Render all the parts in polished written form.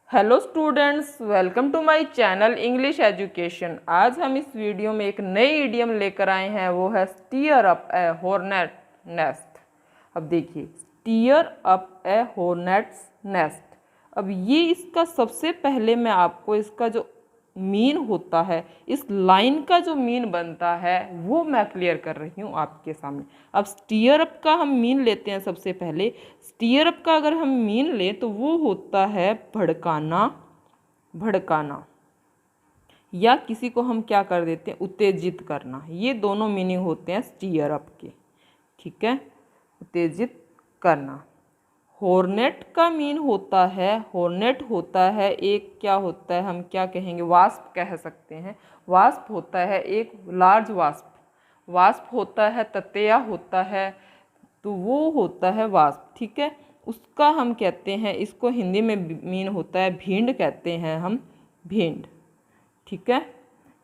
Hello students, welcome to my channel English education. आज हम इस वीडियो में एक नई इडियम लेकर आए हैं, वो है स्टीयर अप ए हॉर्नेट नेस्ट। अब देखिए, steer up a hornet's nest. अब ये इसका सबसे पहले मैं आपको इसका जो मीन होता है, इस लाइन का जो मीन बनता है वो मैं क्लियर कर रही हूँ आपके सामने। अब स्टीयर अप का हम मीन लेते हैं। सबसे पहले स्टीयर अप का अगर हम मीन लें तो वो होता है भड़काना, भड़काना, या किसी को हम क्या कर देते हैं, उत्तेजित करना। ये दोनों मीनिंग होते हैं स्टीयर अप के, ठीक है, उत्तेजित करना। हॉर्नेट का मीन होता है, हॉर्नेट होता है एक, क्या होता है, हम क्या कहेंगे, वास्प कह सकते हैं। वास्प होता है एक लार्ज वास्प, वास्प होता है ततैया होता है, तो वो होता है वास्प, ठीक है। उसका हम कहते हैं, इसको हिंदी में मीन होता है भींड, कहते हैं हम भींड, ठीक है।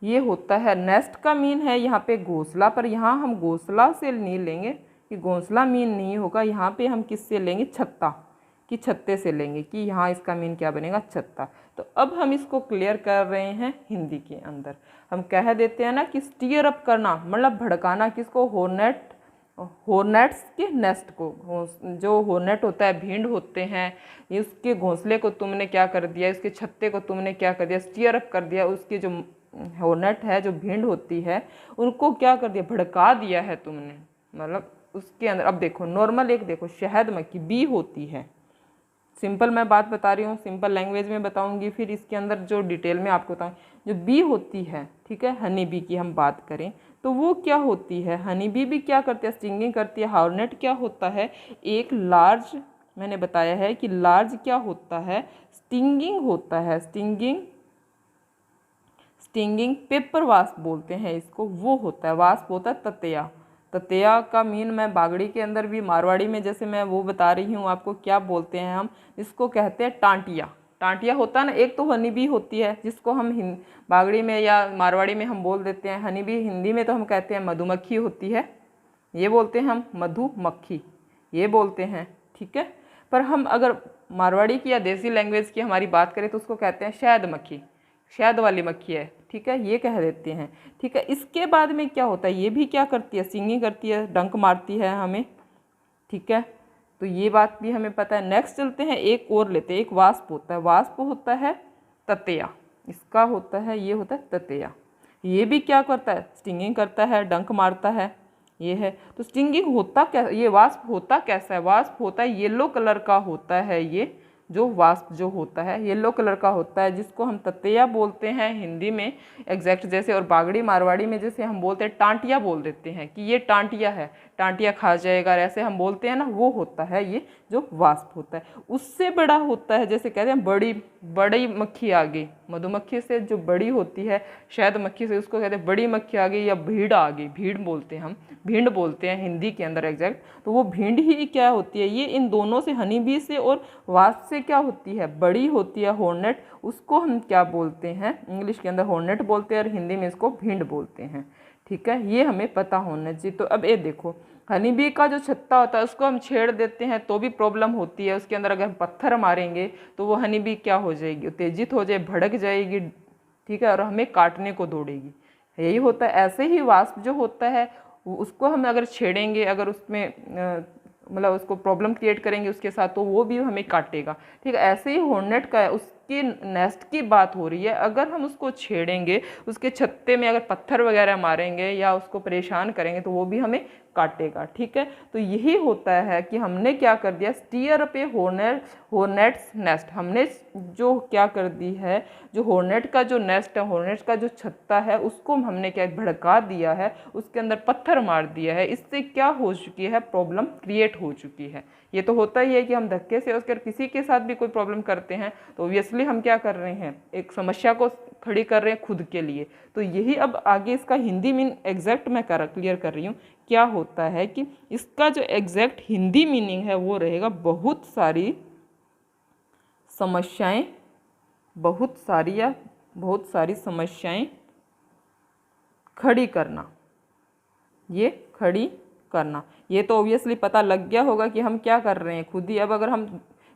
ये होता है नेस्ट का मीन है यहाँ पे घोंसला, पर यहाँ हम घोंसला से नहीं लेंगे कि घोंसला मीन नहीं होगा। यहाँ पे हम किससे लेंगे, छत्ता, कि छत्ते से लेंगे, कि यहाँ इसका मीन क्या बनेगा, छत्ता। तो अब हम इसको क्लियर कर रहे हैं हिंदी के अंदर। हम कह देते हैं ना कि स्टीयर अप करना मतलब भड़काना, किसको, हॉर्नेट, हॉर्नेट्स के नेस्ट को। जो हॉर्नेट होता है, भींड होते हैं, उसके घोंसले को तुमने क्या कर दिया, इसके छत्ते को तुमने क्या कर दिया, स्टीयर अप कर दिया। उसकी जो हॉर्नेट है, जो भींड होती है, उनको क्या कर दिया, भड़का दिया है तुमने। मतलब उसके अंदर अब देखो, नॉर्मल एक देखो, शहद मक्खी बी होती है। सिंपल मैं बात बता रही हूँ, सिंपल लैंग्वेज में बताऊंगी, फिर इसके अंदर जो डिटेल में आपको बताऊँ। जो बी होती है, ठीक है, हनी बी की हम बात करें तो वो क्या होती है, हनी बी भी क्या करती है, स्टिंगिंग करती है। हॉर्नेट क्या होता है, एक लार्ज, मैंने बताया है कि लार्ज क्या होता है, स्टिंगिंग होता है, स्टिंगिंग, स्टिंगिंग पेपर वास्प बोलते हैं इसको, वो होता है। वास्प होता है ततैया, ततैया का मीन मैं बागड़ी के अंदर भी, मारवाड़ी में जैसे मैं वो बता रही हूँ आपको, क्या बोलते हैं हम, इसको कहते हैं टांटिया। टांटिया होता है ना। एक तो हनी बी होती है, जिसको हम बागड़ी में या मारवाड़ी में हम बोल देते हैं हनी बी। हिंदी में तो हम कहते हैं मधुमक्खी होती है, ये बोलते हैं हम मधुमक्खी, ये बोलते हैं, ठीक है। पर हम अगर मारवाड़ी की या देसी लैंग्वेज की हमारी बात करें तो उसको कहते हैं शहद मक्खी, शहद वाली मक्खी है, ठीक है, ये कह देते हैं, ठीक है। इसके बाद में क्या होता है, ये भी क्या करती है, सिंगिंग करती है, डंक मारती है हमें, ठीक है। तो ये बात भी हमें पता है। नेक्स्ट चलते हैं, एक और लेते हैं, एक वास्प होता है, वास्प होता है ततैया, इसका होता है, ये होता है ततैया। ये भी क्या करता है, स्टिंगिंग करता है, डंक मारता है, ये है। तो स्टिंगिंग होता क्या, ये वास्प होता कैसा है, वास्प होता है येलो कलर का होता है। ये जो वास्प जो होता है येलो कलर का होता है, जिसको हम ततैया बोलते हैं हिंदी में एग्जैक्ट जैसे, और बागड़ी मारवाड़ी में जैसे हम बोलते हैं टांटिया बोल देते हैं, कि ये टांटिया है, टांटिया खा जाएगा, ऐसे हम बोलते हैं ना, वो होता है ये जो वास्प होता है। उससे बड़ा होता है, जैसे कहते हैं बड़ी, बड़ी मक्खी आ गई, मधुमक्खी से जो बड़ी होती है, शहद मक्खी से, उसको कहते हैं बड़ी मक्खी आ गई, या भीड़ आ गई, भीड़ बोलते हैं हम, भीड़ बोलते हैं हिंदी के अंदर एग्जैक्ट। तो वो भीड़ ही क्या होती है, ये इन दोनों से, हनी बी से और वास्प से क्या होती है, बड़ी होती है हॉर्नेट। उसको हम क्या बोलते हैं, इंग्लिश के अंदर हॉर्नेट बोलते हैं और हिंदी में इसको भीड़ बोलते हैं, ठीक है। ये हमें पता होना चाहिए। तो अब ये देखो, हनी बी का जो छत्ता होता है उसको हम छेड़ देते हैं तो भी प्रॉब्लम होती है। उसके अंदर अगर हम पत्थर मारेंगे तो वो हनी बी क्या हो जाएगी, उत्तेजित हो जाए, भड़क जाएगी, ठीक है, और हमें काटने को दौड़ेगी। यही होता है। ऐसे ही वास्प जो होता है, उसको हम अगर छेड़ेंगे, अगर उसमें मतलब उसको प्रॉब्लम क्रिएट करेंगे उसके साथ, तो वो भी हमें काटेगा, ठीक है। ऐसे ही हॉर्नेट का है, उसके नेस्ट की बात हो रही है। अगर हम उसको छेड़ेंगे, उसके छत्ते में अगर पत्थर वगैरह मारेंगे या उसको परेशान करेंगे, तो वो भी हमें काटेगा, ठीक है। तो यही होता है कि हमने क्या कर दिया, steer up a hornet's nest, हमने जो क्या कर दी है, जो हॉर्नेट का जो नेस्ट है, हॉर्नेट का जो छत्ता है, उसको हमने क्या भड़का दिया है, उसके अंदर पत्थर मार दिया है। इससे क्या हो चुकी है, प्रॉब्लम क्रिएट हो चुकी है। ये तो होता ही है कि हम धक्के से उसके किसी के साथ भी कोई प्रॉब्लम करते हैं तो ऑब्वियसली हम क्या कर रहे हैं, एक समस्या को खड़ी कर रहे हैं खुद के लिए। तो यही अब आगे इसका हिंदी मीन एग्जैक्ट मैं क्लियर कर रही हूँ। क्या होता है कि इसका जो एग्जैक्ट हिंदी मीनिंग है वो रहेगा बहुत सारी समस्याएं, बहुत सारी या बहुत सारी समस्याएं खड़ी करना, ये खड़ी करना। ये तो ऑब्वियसली पता लग गया होगा कि हम क्या कर रहे हैं खुद ही। अब अगर हम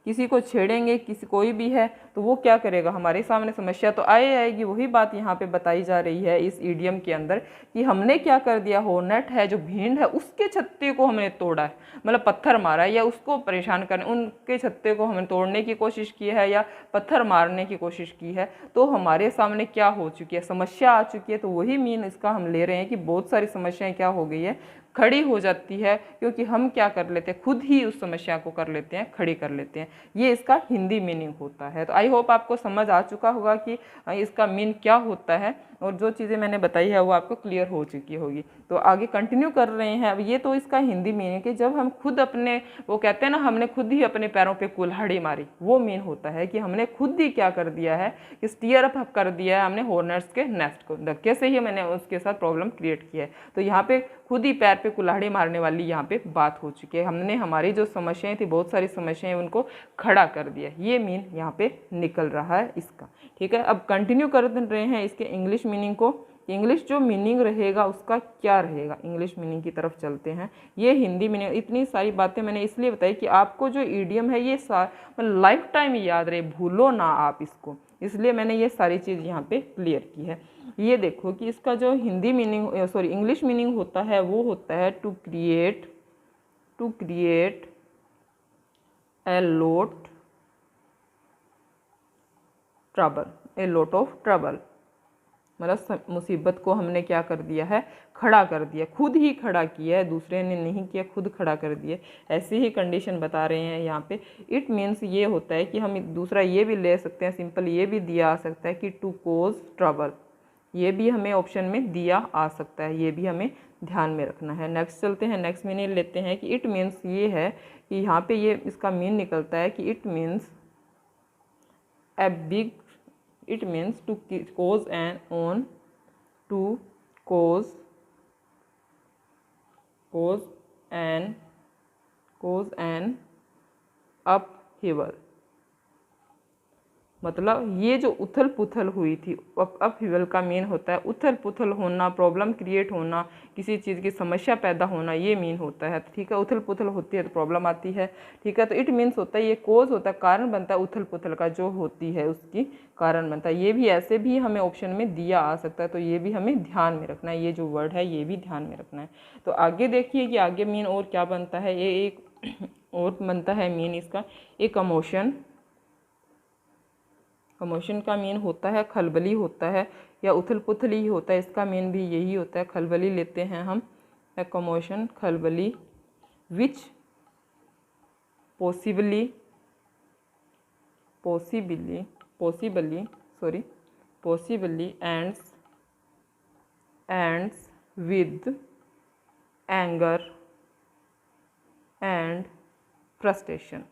किसी को छेड़ेंगे, किसी कोई भी है तो वो क्या करेगा, हमारे सामने समस्या तो आएगी। वही बात यहाँ पे बताई जा रही है इस ईडियम के अंदर कि हमने क्या कर दिया, हॉर्नेट है जो भीड़ है उसके छत्ते को हमने तोड़ा है, मतलब पत्थर मारा है या उसको परेशान करने, उनके छत्ते को हमने तोड़ने की कोशिश की है या पत्थर मारने की कोशिश की है, तो हमारे सामने क्या हो चुकी है, समस्या आ चुकी है। तो वही मीन इसका हम ले रहे हैं कि बहुत सारी समस्याएं क्या हो गई है, खड़ी हो जाती है, क्योंकि हम क्या कर लेते हैं, खुद ही उस समस्या को कर लेते हैं, खड़ी कर लेते हैं। ये इसका हिंदी मीनिंग होता है। तो आई होप आपको समझ आ चुका होगा कि इसका मीन क्या होता है, और जो चीज़ें मैंने बताई है वो आपको क्लियर हो चुकी होगी। तो आगे कंटिन्यू कर रहे हैं। अब ये तो इसका हिंदी मीनिंग है, जब हम खुद अपने, वो कहते हैं ना, हमने खुद ही अपने पैरों पे कुल्हाड़ी मारी, वो मीन होता है कि हमने खुद ही क्या कर दिया है, कि स्टीयर अप कर दिया है हमने हॉर्नेट्स के नेस्ट को, धक्के से ही मैंने उसके साथ प्रॉब्लम क्रिएट किया है। तो यहाँ पे खुद ही पैर पे कुल्हाड़ी मारने वाली यहाँ पे बात हो चुकी है। हमने हमारी जो समस्याएं थी, बहुत सारी समस्याएं, उनको खड़ा कर दिया। ये मीन यहाँ पे निकल रहा है इसका। ठीक है, अब कंटिन्यू कर रहे हैं इसके इंग्लिश मीनिंग को। इंग्लिश जो मीनिंग रहेगा उसका क्या रहेगा, इंग्लिश मीनिंग की तरफ चलते हैं। ये हिंदी मीनिंग, इतनी सारी बातें मैंने इसलिए बताई कि आपको जो ईडियम है ये लाइफ टाइम याद रहे, भूलो ना आप इसको, इसलिए मैंने ये सारी चीज़ यहाँ पे क्लियर की है। ये देखो कि इसका जो Hindi meaning, sorry English meaning होता है, वो होता है to create a lot of trouble, मतलब मुसीबत को हमने क्या कर दिया है, खड़ा कर दिया, खुद ही खड़ा किया है, दूसरे ने नहीं किया, खुद खड़ा कर दिया। ऐसी ही कंडीशन बता रहे हैं यहाँ पे। इट मीन्स ये होता है कि हम दूसरा ये भी ले सकते हैं, सिंपल ये भी दिया आ सकता है कि टू कोज ट्रबल, ये भी हमें ऑप्शन में दिया आ सकता है, ये भी हमें ध्यान में रखना है। नेक्स्ट चलते हैं, नेक्स्ट मीनिंग लेते हैं कि इट मीन्स ये है कि यहाँ पे ये इसका मीन निकलता है कि it means a big, it means to cause an upheaval, मतलब ये जो उथल पुथल हुई थी, अपहीवल का मीन होता है उथल पुथल होना, प्रॉब्लम क्रिएट होना, किसी चीज़ की समस्या पैदा होना, ये मीन होता है। ठीक है, उथल पुथल होती है तो प्रॉब्लम आती है। ठीक है, तो इट मीन्स होता है, ये कोज होता है, कारण बनता है उथल पुथल का, जो होती है उसकी कारण बनता है। ये भी ऐसे भी हमें ऑप्शन में दिया आ सकता है, तो ये भी हमें ध्यान में रखना है, ये जो वर्ड है ये भी ध्यान में रखना है। तो आगे देखिए कि आगे मीन और क्या बनता है। ये एक और बनता है मीन इसका, एक कमोशन का मीन होता है खलबली होता है या उथल पुथल ही होता है, इसका मीन भी यही होता है, खलबली लेते हैं हम। ए कमोशन, खलबली, which possibly ends with anger and frustrations.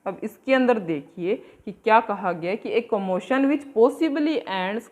अब इसके अंदर देखिए कि क्या कहा गया है कि एक commotion which possibly ends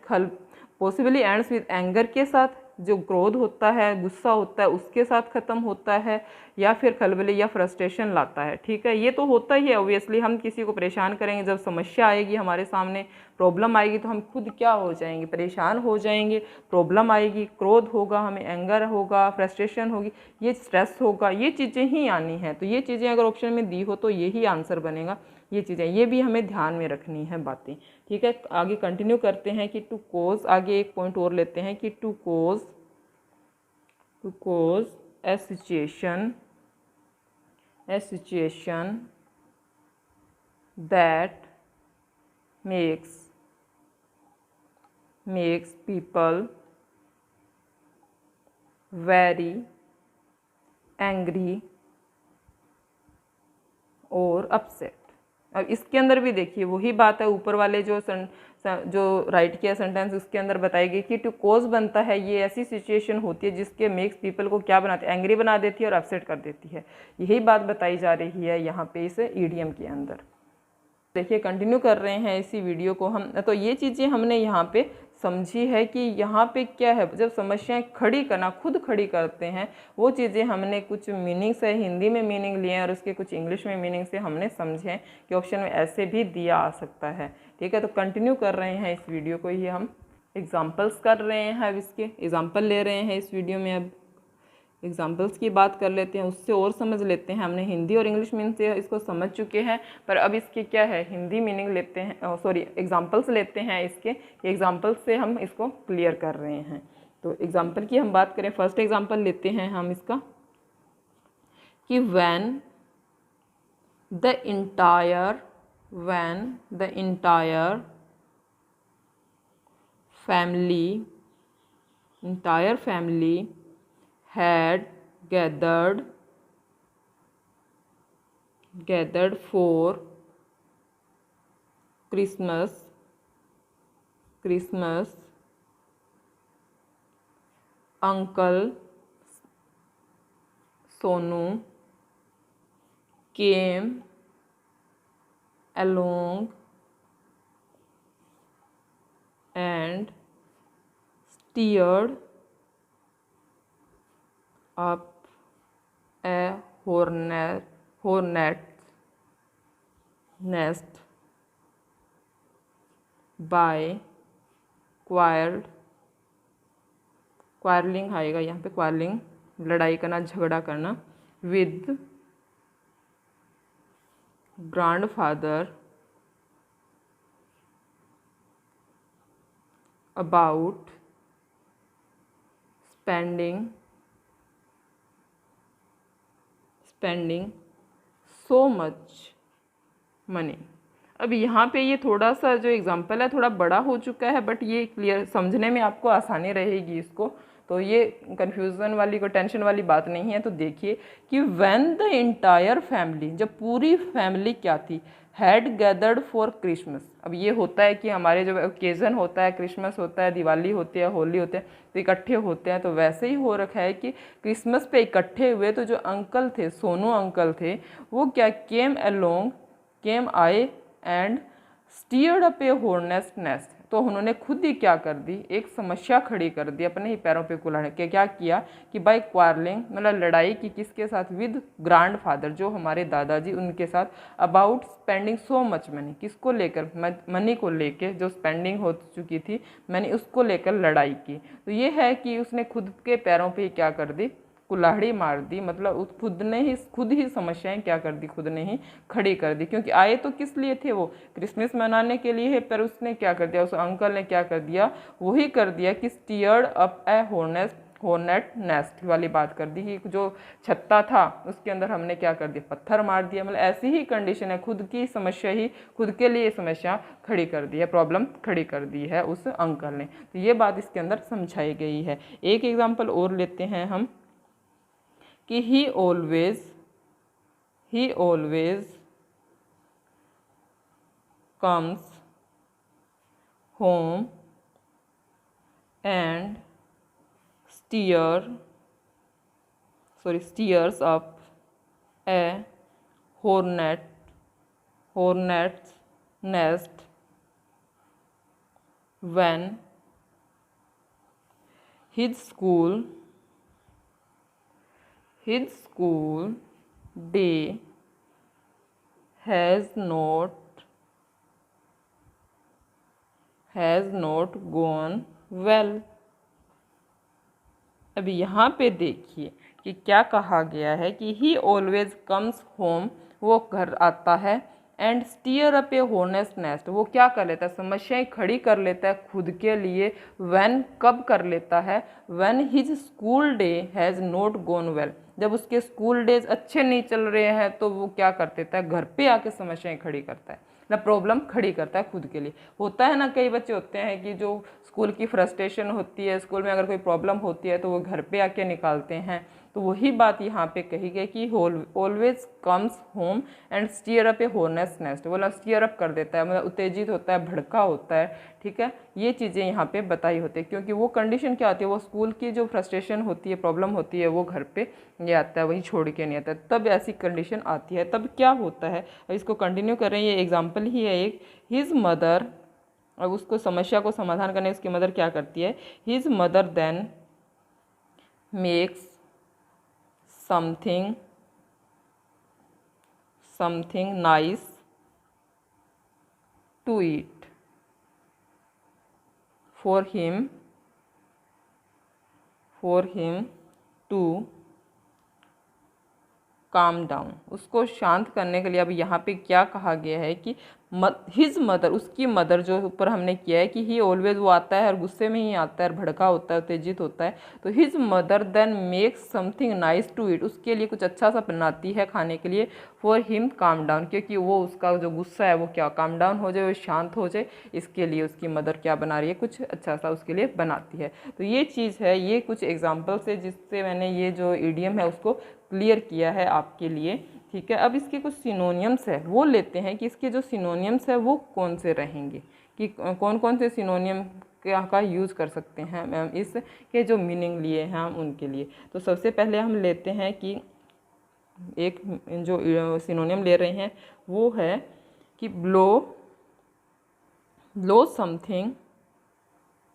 with anger के साथ, जो क्रोध होता है, गुस्सा होता है, उसके साथ ख़त्म होता है, या फिर खलबली या फ्रस्ट्रेशन लाता है। ठीक है, ये तो होता ही है ऑब्वियसली। हम किसी को परेशान करेंगे, जब समस्या आएगी हमारे सामने, प्रॉब्लम आएगी, तो हम खुद क्या हो जाएंगे, परेशान हो जाएंगे, प्रॉब्लम आएगी, क्रोध होगा, हमें एंगर होगा, फ्रस्ट्रेशन होगी, ये स्ट्रेस होगा, ये चीज़ें ही आनी हैं। तो ये चीज़ें अगर ऑप्शन में दी हो तो यही आंसर बनेगा। ये चीज़ें, ये भी हमें ध्यान में रखनी है बातें। ठीक है, आगे कंटिन्यू करते हैं कि टू कोज, आगे एक पॉइंट और लेते हैं कि to cause a situation that makes people very angry और अपसेट। अब इसके अंदर भी देखिए वही बात है, ऊपर वाले जो राइट किया सेंटेंस, उसके अंदर बताई गई कि टू कोज बनता है, ये ऐसी सिचुएशन होती है जिसके मेक्स पीपल को क्या बनाती है, एंग्री बना देती है और अपसेट कर देती है। यही बात बताई जा रही है यहाँ पे इस ईडियम के अंदर। देखिए कंटिन्यू कर रहे हैं इसी वीडियो को हम। तो ये चीज़ें हमने यहाँ पे समझी है कि यहाँ पे क्या है, जब समस्याएं खड़ी करना, खुद खड़ी करते हैं, वो चीज़ें हमने कुछ मीनिंग से हिंदी में मीनिंग लिए हैं और उसके कुछ इंग्लिश में मीनिंग से हमने समझे कि ऑप्शन में ऐसे भी दिया आ सकता है। ठीक है, तो कंटिन्यू कर रहे हैं इस वीडियो को, ये हम एग्जाम्पल्स कर रहे हैं, अब इसके एग्जाम्पल ले रहे हैं इस वीडियो में। अब एग्जाम्पल्स की बात कर लेते हैं, उससे और समझ लेते हैं। हमने हिंदी और इंग्लिश मीनिंग से इसको समझ चुके हैं, पर अब इसके क्या है, हिंदी मीनिंग लेते हैं, सॉरी एग्जाम्पल्स लेते हैं इसके। एग्जाम्पल्स से हम इसको क्लियर कर रहे हैं। तो एग्जाम्पल की हम बात करें, फर्स्ट एग्जाम्पल लेते हैं हम इसका कि when the entire family had gathered for Christmas, Uncle Sonu came along and stirred up a hornet's nest by quarreling आएगा यहाँ पे, quarreling लड़ाई करना, झगड़ा करना, with grandfather about spending so much money। अब यहाँ पे ये थोड़ा सा जो एग्जाम्पल है थोड़ा बड़ा हो चुका है, बट ये क्लियर समझने में आपको आसानी रहेगी इसको, तो ये कन्फ्यूज़न वाली को टेंशन वाली बात नहीं है। तो देखिए कि व्हेन द इंटायर फैमिली, जब पूरी फैमिली क्या थी, हैड गैदर्ड फॉर क्रिसमस। अब ये होता है कि हमारे जो ओकेज़न होता है, क्रिसमस होता है, दिवाली होती है, होली होते हैं, तो इकट्ठे होते हैं। तो वैसे ही हो रखा है कि क्रिसमस पे इकट्ठे हुए, तो जो अंकल थे, सोनू अंकल थे, वो क्या केम आए and steered up a hornet's nest. तो उन्होंने खुद ही क्या कर दी, एक समस्या खड़ी कर दी, अपने ही पैरों पे कुल्हाड़ी के क्या किया कि बाय क्वारलिंग, मतलब लड़ाई की, किसके साथ, विद ग्रैंड फादर, जो हमारे दादाजी, उनके साथ, about spending so much money, किसको लेकर, मनी को लेके, जो स्पेंडिंग हो चुकी थी मैंने उसको लेकर लड़ाई की। तो ये है कि उसने खुद के पैरों पे क्या कर दी, कुल्हाड़ी मार दी, मतलब उस खुद ही समस्याएं क्या कर दी, खुद ने ही खड़ी कर दी। क्योंकि आए तो किस लिए थे, वो क्रिसमस मनाने के लिए है, पर उसने क्या कर दिया, उस अंकल ने क्या कर दिया, वही कर दिया कि स्टीयर्ड अप ए हॉर्नेट नेस्ट वाली बात कर दी कि जो छत्ता था उसके अंदर हमने क्या कर दिया, पत्थर मार दिया। मतलब ऐसी ही कंडीशन है, खुद की समस्या ही खुद के लिए समस्या खड़ी कर दी है, प्रॉब्लम खड़ी कर दी है उस अंकल ने। तो ये बात इसके अंदर समझाई गई है। एक एग्जाम्पल और लेते हैं हम कि he always comes home and steers up a hornet's nest when his school day has not gone well। अभी यहाँ पे देखिए कि क्या कहा गया है कि ही ऑलवेज कम्स होम, वो घर आता है, and stir up a hornet's nest, वो क्या कर लेता है, समस्याएं खड़ी कर लेता है खुद के लिए। व्हेन, कब कर लेता है, when his school day has not gone well, जब उसके स्कूल डेज अच्छे नहीं चल रहे हैं तो वो क्या कर देता है, घर पे आके समस्याएं खड़ी करता है, ना प्रॉब्लम खड़ी करता है खुद के लिए। होता है ना, कई बच्चे होते हैं कि जो स्कूल की फ्रस्ट्रेशन होती है, स्कूल में अगर कोई प्रॉब्लम होती है तो वो घर पे आके निकालते हैं। तो वही बात यहाँ पे कही गई कि always comes home and stir up a hornet's nest, बोला स्टीयर अप कर देता है, मतलब उत्तेजित होता है, भड़का होता है। ठीक है, ये चीज़ें यहाँ पे बताई होती है, क्योंकि वो कंडीशन क्या होती है, वो स्कूल की जो फ्रस्ट्रेशन होती है, प्रॉब्लम होती है, वो घर पे ये आता है, वही छोड़ के नहीं आता है, तब ऐसी कंडीशन आती है। तब क्या होता है, अब इसको कंटिन्यू कर रहे हैं, ये एग्जाम्पल ही है एक। हिज मदर, अब उसको समस्या को समाधान करने उसकी मदर क्या करती है, his mother then makes something nice to eat for him to calm down, उसको शांत करने के लिए। अब यहाँ पे क्या कहा गया है कि हिज मदर, उसकी मदर जो ऊपर हमने किया है कि ही ऑलवेज, वो आता है और गुस्से में ही आता है और भड़का होता है, उत्तेजित होता है। तो his mother then makes something nice to eat, उसके लिए कुछ अच्छा सा बनाती है खाने के लिए। फॉर हिम काम डाउन, क्योंकि वो उसका जो गुस्सा है वो क्या काम डाउन हो जाए, वो शांत हो जाए, इसके लिए उसकी मदर क्या बना रही है, कुछ अच्छा सा उसके लिए बनाती है। तो ये चीज़ है, ये कुछ एग्जाम्पल्स है जिससे मैंने ये जो ईडियम है उसको क्लियर किया है आपके लिए। ठीक है, अब इसके कुछ सिनोनियम्स है वो लेते हैं कि इसके जो सिनोनियम्स है वो कौन से रहेंगे, कि कौन कौन से सिनोनियम का यूज़ कर सकते हैं मैम इसके जो मीनिंग लिए हैं हम उनके लिए। तो सबसे पहले हम लेते हैं कि एक जो सिनोनियम ले रहे हैं वो है कि blow, blow something,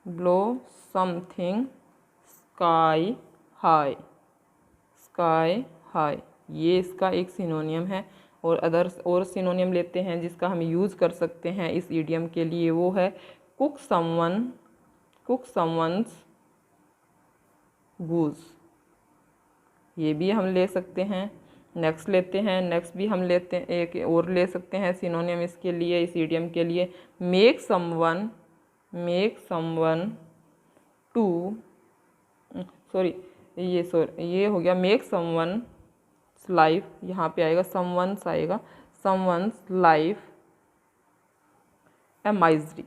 blow something sky high, sky high, ये इसका एक सिनोनियम है। और अदर्स और सिनोनियम लेते हैं जिसका हम यूज़ कर सकते हैं इस ईडियम के लिए, वो है कुक समवन, कुक समवंस गूज, ये भी हम ले सकते हैं। नेक्स्ट लेते हैं, नेक्स्ट भी हम लेते हैं, एक और ले सकते हैं सिनोनियम इसके लिए, इस ईडियम के लिए, make someone, make someone to, sorry ये हो गया मेक समवन लाइफ, यहाँ पे आएगा समवंस, आएगा someone's life a misery,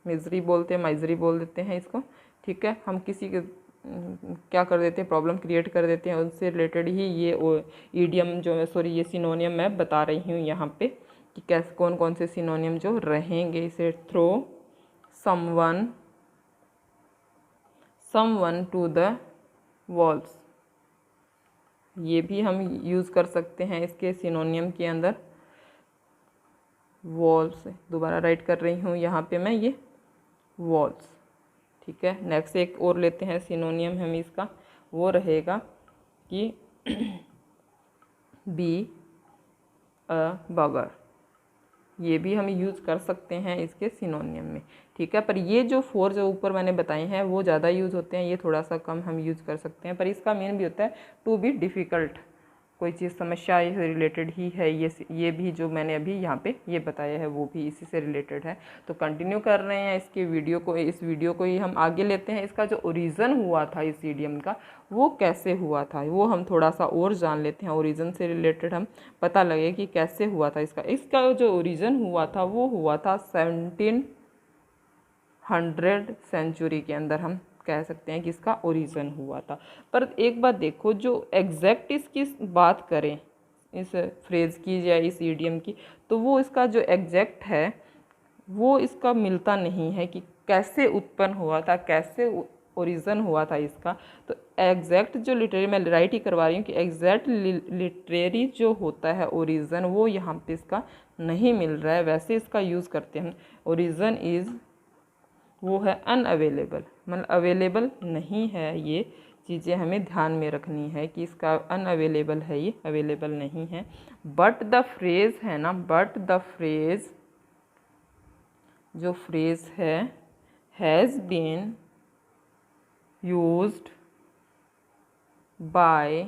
misery बोलते हैं, माइजरी बोल देते हैं इसको। ठीक है, हम किसी के क्या कर देते हैं, प्रॉब्लम क्रिएट कर देते हैं, उनसे रिलेटेड ही ये ईडियम जो है, सॉरी ये सिनोनियम मैं बता रही हूँ यहाँ पे कि कैसे कौन कौन से सिनोनियम जो रहेंगे इसे। Throw someone, someone to the walls, ये भी हम यूज़ कर सकते हैं इसके सिनोनियम के अंदर। वॉल्स, दोबारा राइट कर रही हूँ यहाँ पे मैं ये वॉल्स। ठीक है, नेक्स्ट एक और लेते हैं सिनोनियम हम इसका, वो रहेगा कि बी अ बगर, ये भी हम यूज़ कर सकते हैं इसके सिनोनियम में। ठीक है, पर ये जो 4 जो ऊपर मैंने बताए हैं वो ज़्यादा यूज़ होते हैं, ये थोड़ा सा कम हम यूज़ कर सकते हैं। पर इसका मेन भी होता है टू बी डिफ़िकल्ट, कोई चीज़ समस्या से रिलेटेड ही है ये भी जो मैंने अभी यहाँ पे ये बताया है वो भी इसी से रिलेटेड है। तो कंटिन्यू कर रहे हैं इसके वीडियो को, इस वीडियो को ही हम आगे लेते हैं। इसका जो ओरिजिन हुआ था इस ईडियम का वो कैसे हुआ था वो हम थोड़ा सा और जान लेते हैं, ओरिजिन से रिलेटेड हम पता लगे कि कैसे हुआ था इसका। इसका जो ओरिजिन हुआ था वो हुआ था 1700 सेंचुरी के अंदर, हम कह सकते हैं कि इसका ओरिजिन हुआ था। पर एक बात देखो, जो एग्जैक्ट इसकी बात करें, इस फ्रेज़ की या इस ईडियम की, तो वो इसका जो एग्जैक्ट है वो इसका मिलता नहीं है कि कैसे उत्पन्न हुआ था, कैसे ओरिजिन हुआ था इसका। तो एग्जैक्ट जो लिटरेरी, मैं राइट ही करवा रही हूँ कि एग्जैक्ट लिटरेरी जो होता है ओरिजिन वो यहाँ पे इसका नहीं मिल रहा है। वैसे इसका यूज़ करते हैं ओरिजिन इज़, वो है अनअवेलेबल, मतलब अवेलेबल नहीं है। ये चीज़ें हमें ध्यान में रखनी है कि इसका अनअवेलेबल है, ये अवेलेबल नहीं है। बट द फ्रेज़ है ना, बट द फ्रेज़, जो फ्रेज़ है has been used by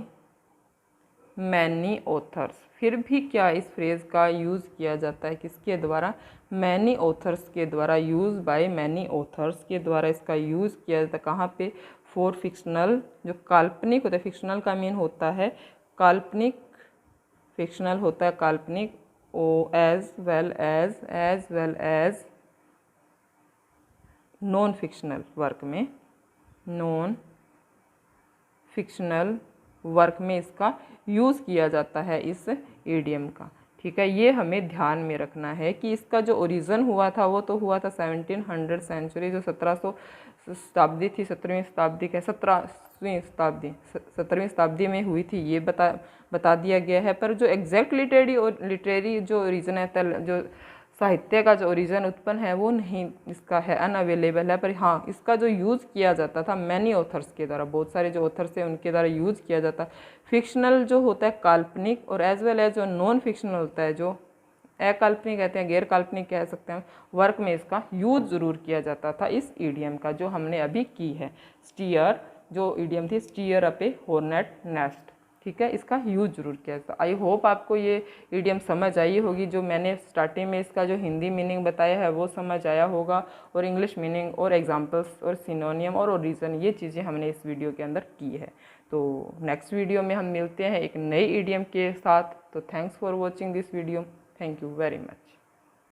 many authors, फिर भी क्या इस फ्रेज़ का यूज़ किया जाता है, किसके द्वारा, मैनी ऑथर्स के द्वारा, यूज़ बाय मैनी ऑथर्स के द्वारा इसका यूज़ किया जाता है। कहाँ पे, फॉर फिक्शनल, जो काल्पनिक होता है, फिक्शनल का मीन होता है काल्पनिक, फिक्शनल होता है काल्पनिक, ओ as well as non fictional work में, नॉन फिक्शनल वर्क में इसका यूज़ किया जाता है इस ईडियम का। ठीक है, ये हमें ध्यान में रखना है कि इसका जो ओरिजिन हुआ था वो तो हुआ था 1700 सेंचुरी, जो 1700 शताब्दी थी, 17वीं शताब्दी के 17वीं शताब्दी में हुई थी, ये बता दिया गया है। पर जो एग्जैक्ट लिटरेरी जो ओरिजिन है, जो साहित्य का जो ओरिजिन उत्पन्न है वो नहीं इसका है, अनअवेलेबल है। पर हाँ, इसका जो यूज़ किया जाता था मैनी ऑथर्स के द्वारा, बहुत सारे जो ऑथर्स हैं उनके द्वारा यूज़ किया जाता है। फिक्शनल जो होता है काल्पनिक, और एज वेल एज जो नॉन फिक्शनल होता है, जो अकाल्पनिक कहते हैं, गैर काल्पनिक कह सकते हैं, वर्क में इसका यूज़ ज़रूर किया जाता था इस ईडियम का, जो हमने अभी की है। स्टीयर जो ईडियम थी, स्टीयर अप ए हॉर्नेट नेस्ट, ठीक है, इसका यूज जरूर किया जाए। आई होप आपको ये इडियम समझ आई होगी। जो मैंने स्टार्टिंग में इसका जो हिंदी मीनिंग बताया है वो समझ आया होगा, और इंग्लिश मीनिंग और एग्जांपल्स और सिनोनियम और ओरिजिन, ये चीज़ें हमने इस वीडियो के अंदर की है। तो नेक्स्ट वीडियो में हम मिलते हैं एक नई इडियम के साथ। तो thanks for watching this video. Thank you very much.